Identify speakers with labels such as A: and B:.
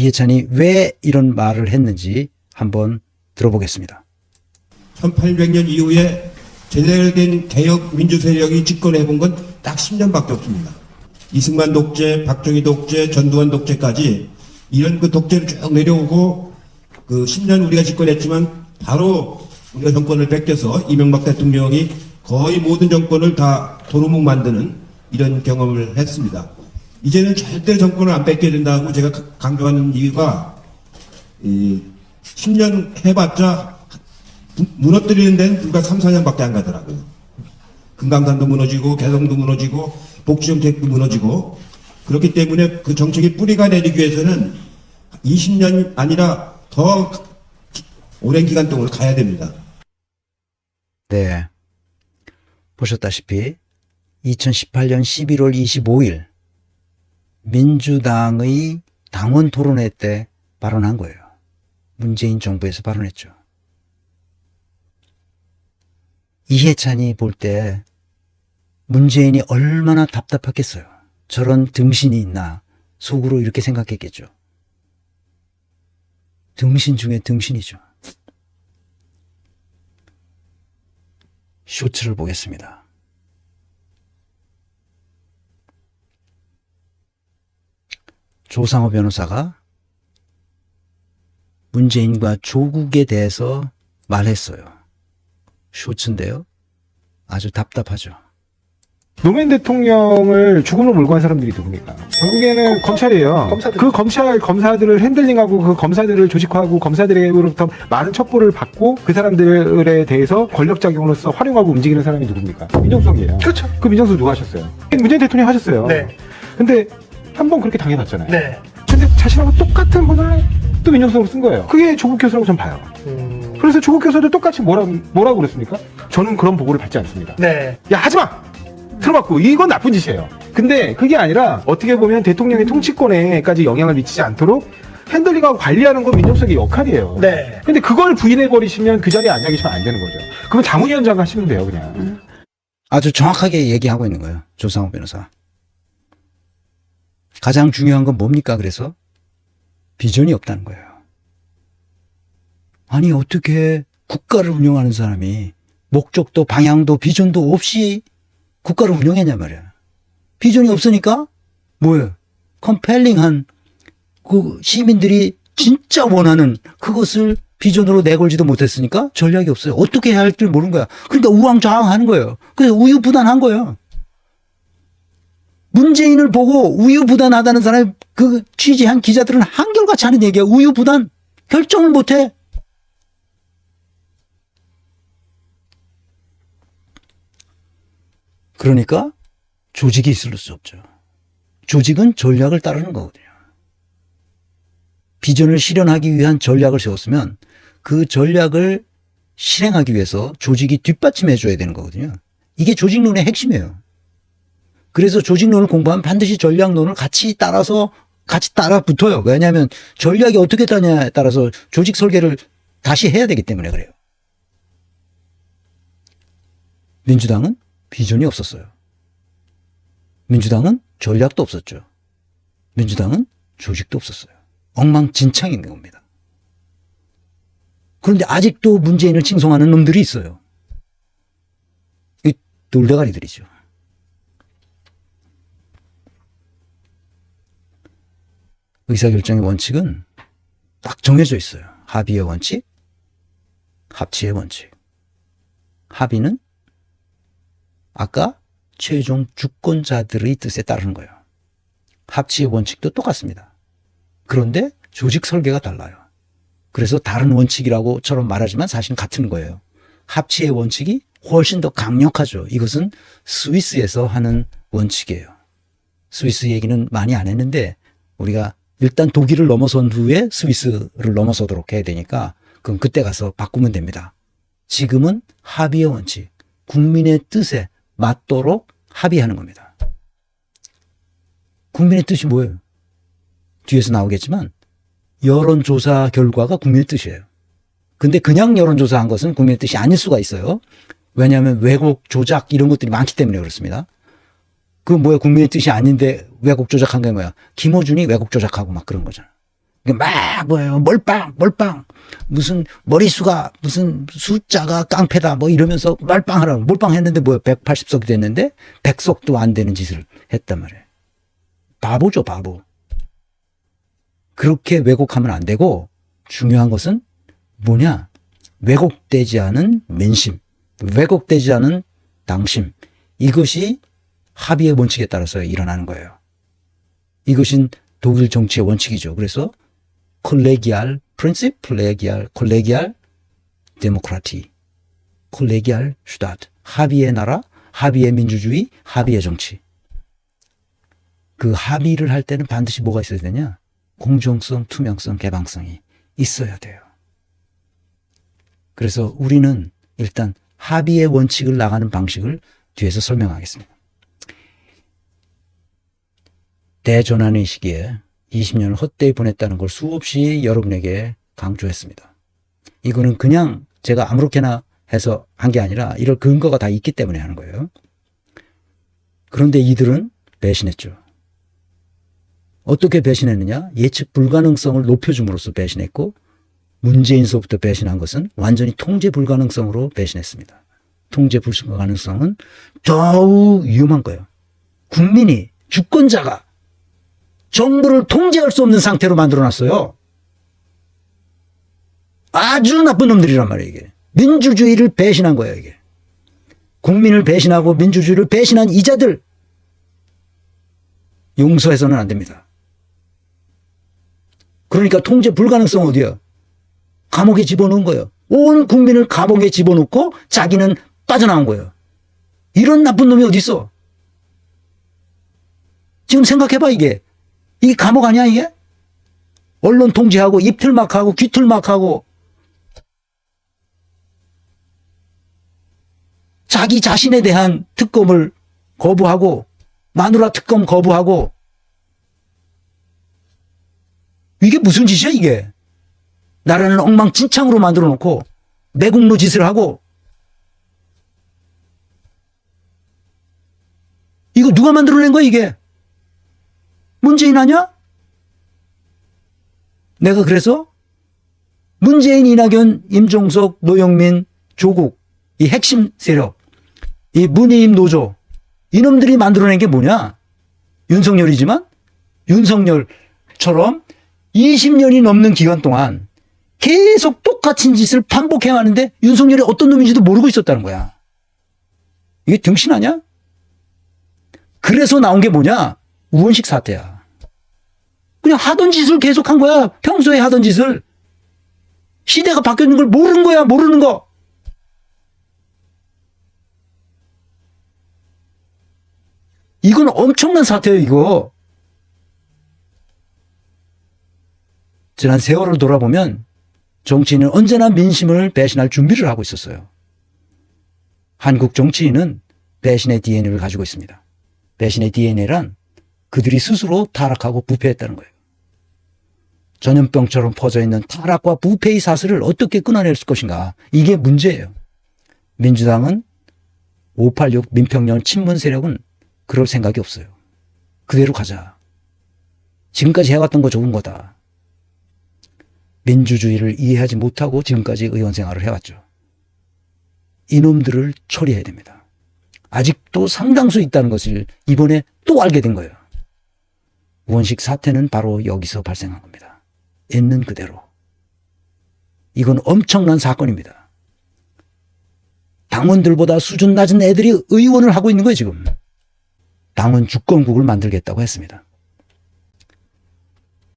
A: 이해찬이 왜 이런 말을 했는지 한번 들어보겠습니다.
B: 1800년 이후에 제대로 된 개혁 민주 세력이 집권해 본 건 딱 10년밖에 없습니다. 이승만 독재, 박정희 독재, 전두환 독재까지 이런 그 독재를 쭉 내려오고 그 10년 우리가 집권했지만 바로 우리가 정권을 뺏겨서 이명박 대통령이 거의 모든 정권을 다 도루묵 만드는 이런 경험을 했습니다. 이제는 절대 정권을 안 뺏겨야 된다고 제가 강조하는 이유가 10년 해봤자 무너뜨리는 데는 불과 3, 4년밖에 안 가더라고요. 금강산도 무너지고 개성도 무너지고 복지정책도 무너지고 그렇기 때문에 그 정책의 뿌리가 내리기 위해서는 20년 아니라 더 오랜 기간 동안 가야 됩니다.
A: 네. 보셨다시피 2018년 11월 25일 민주당의 당원 토론회 때 발언한 거예요. 문재인 정부에서 발언했죠. 이해찬이 볼 때 문재인이 얼마나 답답했겠어요. 저런 등신이 있나 속으로 이렇게 생각했겠죠. 등신 중에 등신이죠. 쇼츠를 보겠습니다. 조상호 변호사가 문재인과 조국에 대해서 말했어요. 쇼츠인데요. 아주 답답하죠.
C: 노무현 대통령을 죽음으로 몰고 간 사람들이 누굽니까? 결국에는 검찰이에요. 그 검사들을 핸들링하고 그 검사들을 조직화하고 검사들로부터 많은 첩보를 받고 그 사람들에 대해서 권력작용으로서 활용하고 움직이는 사람이 누굽니까? 민정수석이에요.
D: 그렇죠.
C: 그 민정수석 누가 하셨어요? 문재인 대통령 하셨어요.
D: 네.
C: 근데 한 번 그렇게 당해봤잖아요.
D: 네.
C: 근데 자신하고 똑같은 분을 또 민정수석으로 쓴 거예요. 그게 조국 교수라고 전 봐요. 그래서 조국 교수도 똑같이 뭐라고 그랬습니까? 저는 그런 보고를 받지 않습니다.
D: 네.
C: 야, 하지마! 틀어막고 이건 나쁜 짓이에요. 근데 그게 아니라 어떻게 보면 대통령의 통치권에까지 영향을 미치지 않도록 핸들링하고 관리하는 건 민정수석의 역할이에요.
D: 네.
C: 근데 그걸 부인해버리시면 그 자리에 앉아 계시면 안 되는 거죠. 그러면 자문위원장 하시면 돼요, 그냥.
A: 아주 정확하게 얘기하고 있는 거예요. 조상호 변호사. 가장 중요한 건 뭡니까? 그래서 비전이 없다는 거예요. 아니 어떻게 국가를 운영하는 사람이 목적도 방향도 비전도 없이 국가를 운영했냐 말이야. 비전이 없으니까 뭐예요? 컴펠링한 그 시민들이 진짜 원하는 그것을 비전으로 내걸지도 못했으니까 전략이 없어요. 어떻게 해야 할지 모르는 거야. 그러니까 우왕좌왕하는 거예요. 그래서 우유부단한 거예요. 문재인을 보고 우유부단하다는 사람이 그 취재한 기자들은 한결같이 하는 얘기야. 우유부단. 결정을 못해. 그러니까 조직이 있을 수 없죠. 조직은 전략을 따르는 거거든요. 비전을 실현하기 위한 전략을 세웠으면 그 전략을 실행하기 위해서 조직이 뒷받침해 줘야 되는 거거든요. 이게 조직론의 핵심이에요. 그래서 조직론을 공부하면 반드시 전략론을 같이 따라 붙어요. 왜냐하면 전략이 어떻게 따냐에 따라서 조직 설계를 다시 해야 되기 때문에 그래요. 민주당은 비전이 없었어요. 민주당은 전략도 없었죠. 민주당은 조직도 없었어요. 엉망진창인 겁니다. 그런데 아직도 문재인을 칭송하는 놈들이 있어요. 이 돌대가리들이죠. 의사결정의 원칙은 딱 정해져 있어요. 합의의 원칙, 합치의 원칙. 합의는 아까 최종 주권자들의 뜻에 따르는 거예요. 합치의 원칙도 똑같습니다. 그런데 조직 설계가 달라요. 그래서 다른 원칙이라고처럼 말하지만 사실은 같은 거예요. 합치의 원칙이 훨씬 더 강력하죠. 이것은 스위스에서 하는 원칙이에요. 스위스 얘기는 많이 안 했는데 우리가 일단 독일을 넘어선 후에 스위스를 넘어서도록 해야 되니까 그럼 그때 가서 바꾸면 됩니다. 지금은 합의의 원칙, 국민의 뜻에 맞도록 합의하는 겁니다. 국민의 뜻이 뭐예요? 뒤에서 나오겠지만 여론조사 결과가 국민의 뜻이에요. 근데 그냥 여론조사한 것은 국민의 뜻이 아닐 수가 있어요. 왜냐하면 왜곡, 조작 이런 것들이 많기 때문에 그렇습니다. 그 뭐야 국민의 뜻이 아닌데 왜곡 조작한 게 뭐야? 김어준이 왜곡 조작하고 막 그런 거잖아. 막 뭐예요? 몰빵. 무슨 머리수가 무슨 숫자가 깡패다 뭐 이러면서 몰빵하라고. 몰빵했는데 뭐야? 180석이 됐는데 100석도 안 되는 짓을 했단 말이에요. 바보죠, 바보. 그렇게 왜곡하면 안 되고 중요한 것은 뭐냐? 왜곡되지 않은 민심, 왜곡되지 않은 당심. 이것이 합의의 원칙에 따라서 일어나는 거예요. 이것이 독일 정치의 원칙이죠. 그래서 콜레기알 프린시프, 콜레기알 데모크라티, 콜레기알 슈타트. 합의의 나라, 합의의 민주주의, 합의의 정치. 그 합의를 할 때는 반드시 뭐가 있어야 되냐? 공정성, 투명성, 개방성이 있어야 돼요. 그래서 우리는 일단 합의의 원칙을 나가는 방식을 뒤에서 설명하겠습니다. 대전환의 시기에 20년을 헛되이 보냈다는 걸 수없이 여러분에게 강조했습니다. 이거는 그냥 제가 아무렇게나 해서 한 게 아니라 이럴 근거가 다 있기 때문에 하는 거예요. 그런데 이들은 배신했죠. 어떻게 배신했느냐? 예측 불가능성을 높여줌으로써 배신했고, 문재인서부터 배신한 것은 완전히 통제 불가능성으로 배신했습니다. 통제 불가능성은 더욱 위험한 거예요. 국민이, 주권자가 정부를 통제할 수 없는 상태로 만들어놨어요. 아주 나쁜 놈들이란 말이에요, 이게. 민주주의를 배신한 거예요, 이게. 국민을 배신하고 민주주의를 배신한 이자들 용서해서는 안 됩니다. 그러니까 통제 불가능성 어디야? 감옥에 집어넣은 거예요. 온 국민을 감옥에 집어넣고 자기는 빠져나온 거예요. 이런 나쁜 놈이 어디 있어? 지금 생각해봐, 이게. 이게 감옥 아니야, 이게? 언론 통제하고 입틀막하고 귀틀막하고 자기 자신에 대한 특검을 거부하고 마누라 특검 거부하고 이게 무슨 짓이야, 이게? 나라는 엉망진창으로 만들어 놓고 매국노 짓을 하고 이거 누가 만들어낸 거야, 이게? 문재인 아니야? 내가 그래서 문재인, 이낙연, 임종석, 노영민, 조국 이 핵심 세력, 이 문희임 노조 이놈들이 만들어낸 게 뭐냐? 윤석열이지만 윤석열처럼 20년이 넘는 기간 동안 계속 똑같은 짓을 반복해왔는데 윤석열이 어떤 놈인지도 모르고 있었다는 거야. 이게 등신 아니야? 그래서 나온 게 뭐냐? 우원식 사태야. 그냥 하던 짓을 계속한 거야. 평소에 하던 짓을. 시대가 바뀌는 걸 모르는 거야. 모르는 거. 이건 엄청난 사태예요, 이거. 지난 세월을 돌아보면 정치인은 언제나 민심을 배신할 준비를 하고 있었어요. 한국 정치인은 배신의 DNA를 가지고 있습니다. 배신의 DNA란 그들이 스스로 타락하고 부패했다는 거예요. 전염병처럼 퍼져있는 타락과 부패의 사슬을 어떻게 끊어낼 것인가. 이게 문제예요. 민주당은 586 민평년 친문 세력은 그럴 생각이 없어요. 그대로 가자. 지금까지 해왔던 거 좋은 거다. 민주주의를 이해하지 못하고 지금까지 의원 생활을 해왔죠. 이놈들을 처리해야 됩니다. 아직도 상당수 있다는 것을 이번에 또 알게 된 거예요. 우원식 사태는 바로 여기서 발생한 겁니다. 있는 그대로. 이건 엄청난 사건입니다. 당원들보다 수준 낮은 애들이 의원을 하고 있는 거예요, 지금. 당원 주권국을 만들겠다고 했습니다.